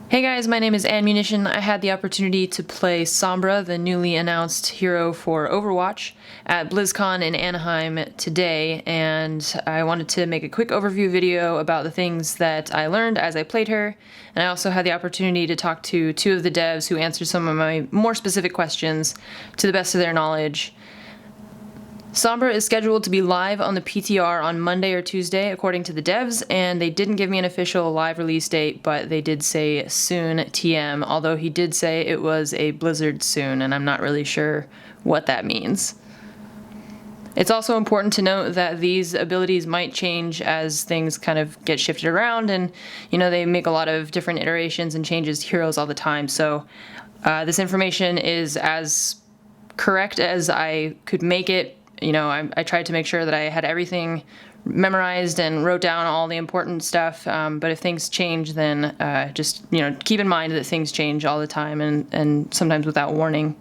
Hey guys, my name is Munition. I had the opportunity to play Sombra, the newly announced hero for Overwatch, at BlizzCon in Anaheim today, and I wanted to make a quick overview video about the things that I learned as I played her, and I also had the opportunity to talk to two of the devs who answered some of my more specific questions to the best of their knowledge. Sombra is scheduled to be live on the PTR on Monday or Tuesday, according to the devs, and they didn't give me an official live release date, but they did say soon TM, although he did say it was a Blizzard soon, and I'm not really sure what that means. It's also important to note that these abilities might change as things kind of get shifted around, and they make a lot of different iterations and changes to heroes all the time, so this information is as correct as I could make it. I tried to make sure that I had everything memorized and wrote down all the important stuff, but if things change, then just keep in mind that things change all the time and sometimes without warning.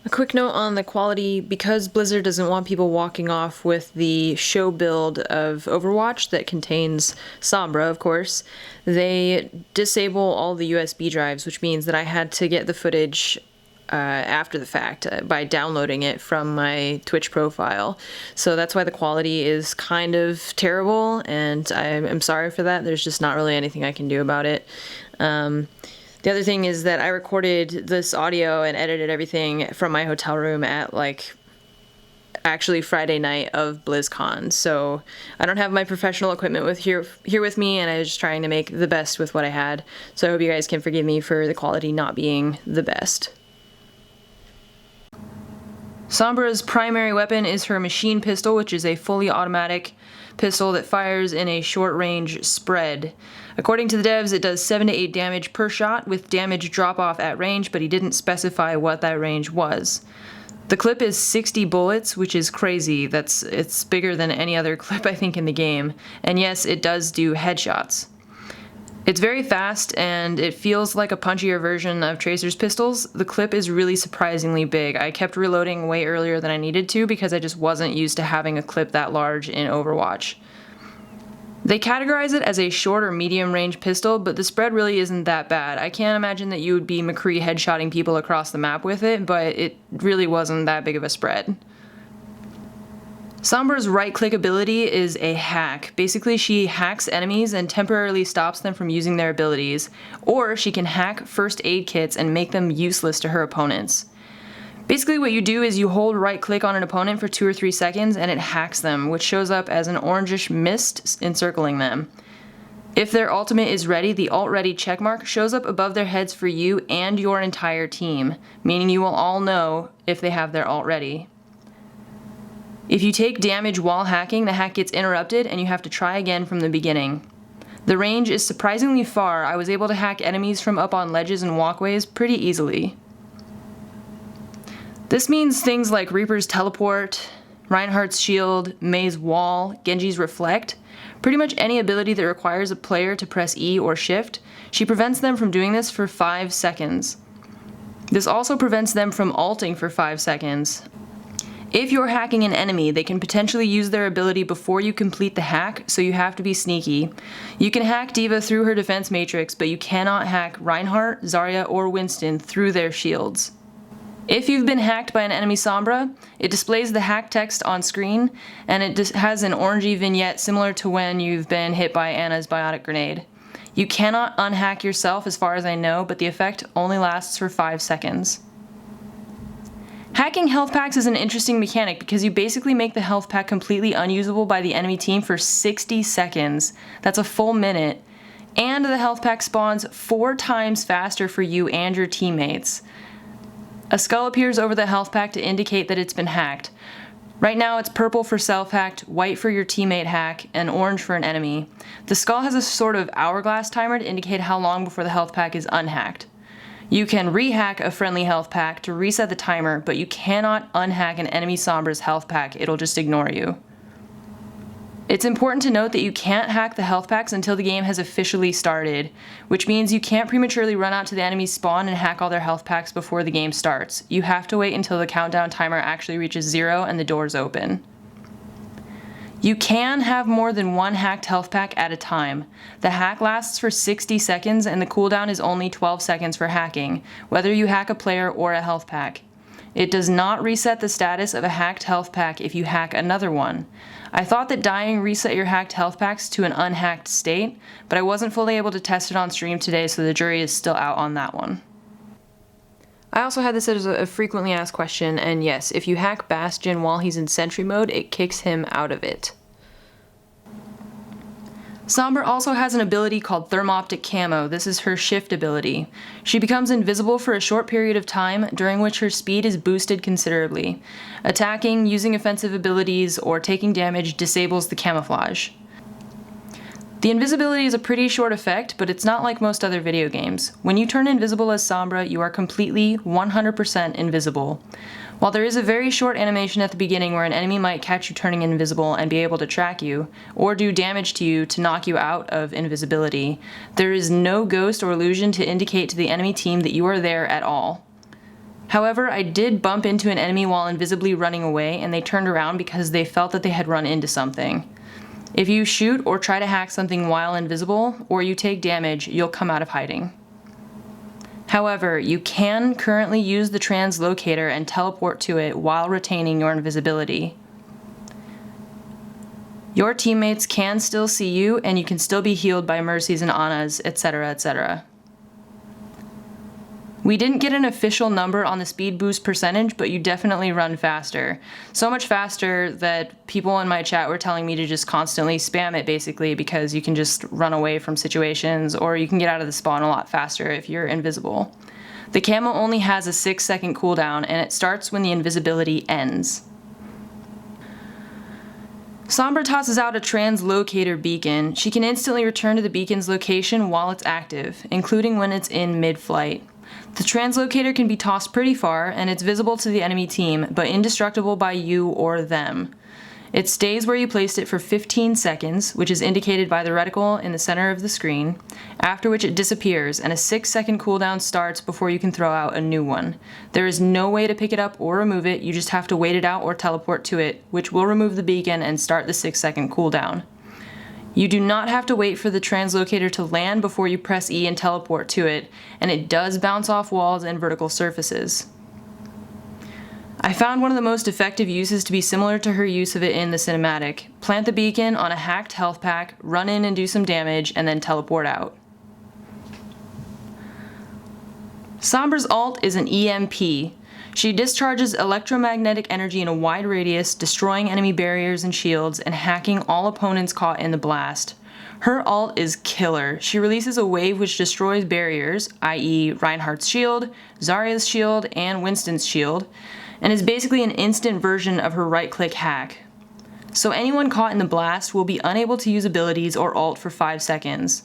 A quick note on the quality: because Blizzard doesn't want people walking off with the show build of Overwatch that contains Sombra, of course, they disable all the USB drives, which means that I had to get the footage after the fact by downloading it from my Twitch profile. So that's why the quality is kind of terrible, and I'm sorry for that. There's just not really anything I can do about it. The other thing is that I recorded this audio and edited everything from my hotel room at actually Friday night of BlizzCon, so I don't have my professional equipment here with me, and I was just trying to make the best with what I had. So I hope you guys can forgive me for the quality not being the best. Sombra's primary weapon is her machine pistol, which is a fully automatic pistol that fires in a short-range spread. According to the devs, it does 7 to 8 damage per shot, with damage drop-off at range, but he didn't specify what that range was. The clip is 60 bullets, which is crazy. It's bigger than any other clip, I think, in the game. And yes, it does do headshots. It's very fast, and it feels like a punchier version of Tracer's pistols. The clip is really surprisingly big. I kept reloading way earlier than I needed to because I just wasn't used to having a clip that large in Overwatch. They categorize it as a short or medium range pistol, but the spread really isn't that bad. I can't imagine that you would be McCree headshotting people across the map with it, but it really wasn't that big of a spread. Sombra's right-click ability is a hack. Basically, she hacks enemies and temporarily stops them from using their abilities, or she can hack first aid kits and make them useless to her opponents. Basically, what you do is you hold right-click on an opponent for 2 or 3 seconds and it hacks them, which shows up as an orangish mist encircling them. If their ultimate is ready, the alt ready checkmark shows up above their heads for you and your entire team, meaning you will all know if they have their alt ready. If you take damage while hacking, the hack gets interrupted and you have to try again from the beginning. The range is surprisingly far. I was able to hack enemies from up on ledges and walkways pretty easily. This means things like Reaper's Teleport, Reinhardt's Shield, Mei's Wall, Genji's Reflect. Pretty much any ability that requires a player to press E or Shift, she prevents them from doing this for 5 seconds. This also prevents them from ulting for 5 seconds. If you're hacking an enemy, they can potentially use their ability before you complete the hack, so you have to be sneaky. You can hack D.Va through her defense matrix, but you cannot hack Reinhardt, Zarya, or Winston through their shields. If you've been hacked by an enemy Sombra, it displays the hack text on screen, and it has an orangey vignette similar to when you've been hit by Ana's biotic grenade. You cannot unhack yourself as far as I know, but the effect only lasts for 5 seconds. Hacking health packs is an interesting mechanic because you basically make the health pack completely unusable by the enemy team for 60 seconds. That's a full minute. And the health pack spawns 4 times faster for you and your teammates. A skull appears over the health pack to indicate that it's been hacked. Right now it's purple for self-hacked, white for your teammate hack, and orange for an enemy. The skull has a sort of hourglass timer to indicate how long before the health pack is unhacked. You can rehack a friendly health pack to reset the timer, but you cannot unhack an enemy Sombra's health pack. It'll just ignore you. It's important to note that you can't hack the health packs until the game has officially started, which means you can't prematurely run out to the enemy's spawn and hack all their health packs before the game starts. You have to wait until the countdown timer actually reaches 0 and the doors open. You can have more than one hacked health pack at a time. The hack lasts for 60 seconds and the cooldown is only 12 seconds for hacking, whether you hack a player or a health pack. It does not reset the status of a hacked health pack if you hack another one. I thought that dying reset your hacked health packs to an unhacked state, but I wasn't fully able to test it on stream today, so the jury is still out on that one. I also had this as a frequently asked question, and yes, if you hack Bastion while he's in sentry mode, it kicks him out of it. Sombra also has an ability called Thermoptic Camo. This is her shift ability. She becomes invisible for a short period of time, during which her speed is boosted considerably. Attacking, using offensive abilities, or taking damage disables the camouflage. The invisibility is a pretty short effect, but it's not like most other video games. When you turn invisible as Sombra, you are completely 100% invisible. While there is a very short animation at the beginning where an enemy might catch you turning invisible and be able to track you, or do damage to you to knock you out of invisibility, there is no ghost or illusion to indicate to the enemy team that you are there at all. However, I did bump into an enemy while invisibly running away, and they turned around because they felt that they had run into something. If you shoot or try to hack something while invisible, or you take damage, you'll come out of hiding. However, you can currently use the translocator and teleport to it while retaining your invisibility. Your teammates can still see you, and you can still be healed by Mercies and Anas, etc., etc. We didn't get an official number on the speed boost percentage, but you definitely run faster. So much faster that people in my chat were telling me to just constantly spam it basically, because you can just run away from situations, or you can get out of the spawn a lot faster if you're invisible. The camo only has a 6-second cooldown, and it starts when the invisibility ends. Sombra tosses out a translocator beacon. She can instantly return to the beacon's location while it's active, including when it's in mid-flight. The translocator can be tossed pretty far, and it's visible to the enemy team, but indestructible by you or them. It stays where you placed it for 15 seconds, which is indicated by the reticle in the center of the screen, after which it disappears, and a 6-second cooldown starts before you can throw out a new one. There is no way to pick it up or remove it, you just have to wait it out or teleport to it, which will remove the beacon and start the 6-second cooldown. You do not have to wait for the translocator to land before you press E and teleport to it, and it does bounce off walls and vertical surfaces. I found one of the most effective uses to be similar to her use of it in the cinematic. Plant the beacon on a hacked health pack, run in and do some damage, and then teleport out. Sombra's ult is an EMP. She discharges electromagnetic energy in a wide radius, destroying enemy barriers and shields, and hacking all opponents caught in the blast. Her ult is killer. She releases a wave which destroys barriers, i.e. Reinhardt's shield, Zarya's shield, and Winston's shield, and is basically an instant version of her right-click hack. So anyone caught in the blast will be unable to use abilities or ult for 5 seconds.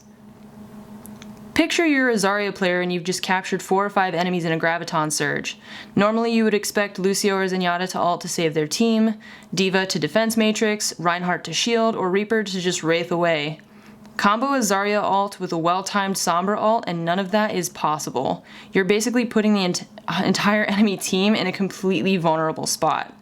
Picture you're a Zarya player and you've just captured 4 or 5 enemies in a Graviton Surge. Normally you would expect Lucio or Zenyatta to ult to save their team, Diva to Defense Matrix, Reinhardt to shield, or Reaper to just Wraith away. Combo a Zarya ult with a well-timed Sombra ult, and none of that is possible. You're basically putting the entire enemy team in a completely vulnerable spot.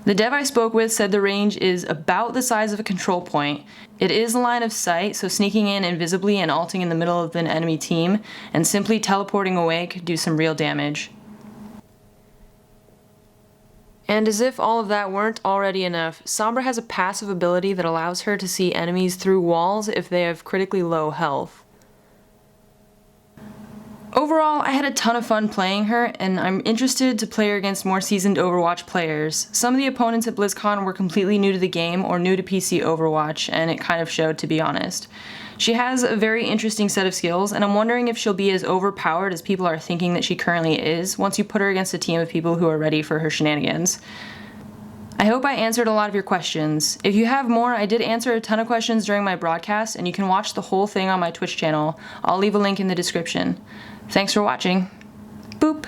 The dev I spoke with said the range is about the size of a control point. It is a line of sight, so sneaking in invisibly and ulting in the middle of an enemy team and simply teleporting away could do some real damage. And as if all of that weren't already enough, Sombra has a passive ability that allows her to see enemies through walls if they have critically low health. Overall, I had a ton of fun playing her, and I'm interested to play her against more seasoned Overwatch players. Some of the opponents at BlizzCon were completely new to the game or new to PC Overwatch, and it kind of showed, to be honest. She has a very interesting set of skills, and I'm wondering if she'll be as overpowered as people are thinking that she currently is once you put her against a team of people who are ready for her shenanigans. I hope I answered a lot of your questions. If you have more, I did answer a ton of questions during my broadcast, and you can watch the whole thing on my Twitch channel. I'll leave a link in the description. Thanks for watching. Boop!